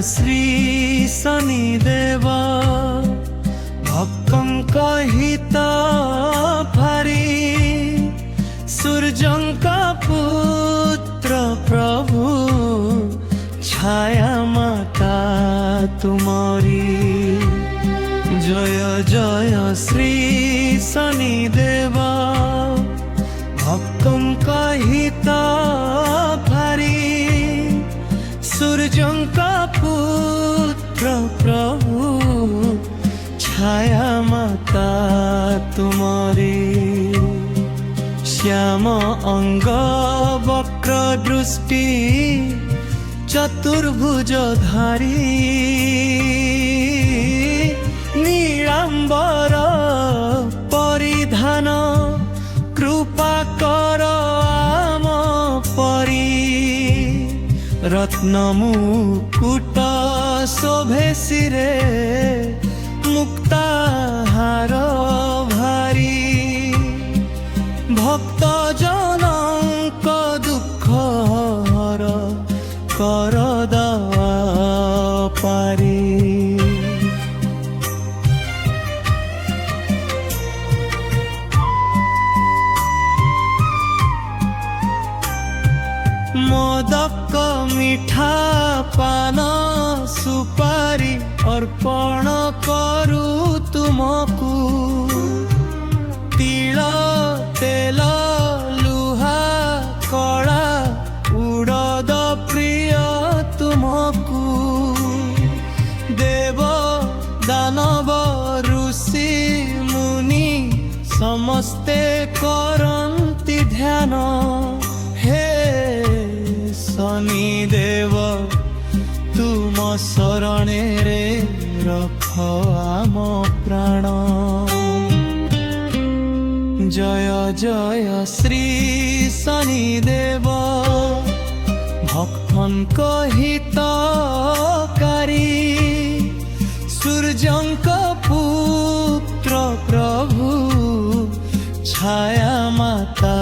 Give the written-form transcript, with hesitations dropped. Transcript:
ଶ୍ରୀ ଶନିଦେବ ଭକ୍ତଙ୍କ ହିତ ଭାରି ସୂର୍ଯ୍ୟଙ୍କ ପୁତ୍ର ପ୍ରଭୁ ଛାୟା ମାତା ତୁମରି। ଜୟ ଜୟ ଶ୍ରୀ ଶନିଦେବ ଭକ୍ତଙ୍କ ହିତ ଭାରି ସୂର୍ଯ୍ୟଙ୍କ ପୁତ୍ର ପ୍ରଭୁ ଛାୟା ମାତା ତୁମରି। ଶ୍ୟାମ ଅଙ୍ଗ ବକ୍ର ଦୃଷ୍ଟି ଚତୁର୍ଭୁଜ ଧାରୀ ନୀଳାମ୍ବର ପରିଧାନ କୃପା କର ଆମ ପରି। ରତ୍ନ ମୁକୁଟ ଶୋଭେ ଶିରେ ମୁକ୍ତାହାର ଭାରି ଭକ୍ତ ଜନଙ୍କ ଦୁଃଖ ହର କର ଦୟା ପାରି। মোদক মিঠা পান সুপারি অর্পণ করু তুমকু। তিল তেল লুহা কড়া উড়দ প্রিয় তুমকু। দেব দানব ঋষি মুনি সমস্তে করন্তি ধ্যান। হে শনিদেব তুম শরণে রে রখ আম প্রাণ। জয় জয় শ্রী শনিদেব ভক্তଙ୍କ হিতকারী সূর্যଙ୍କ পুত্র প্রভু ছায়া মাতা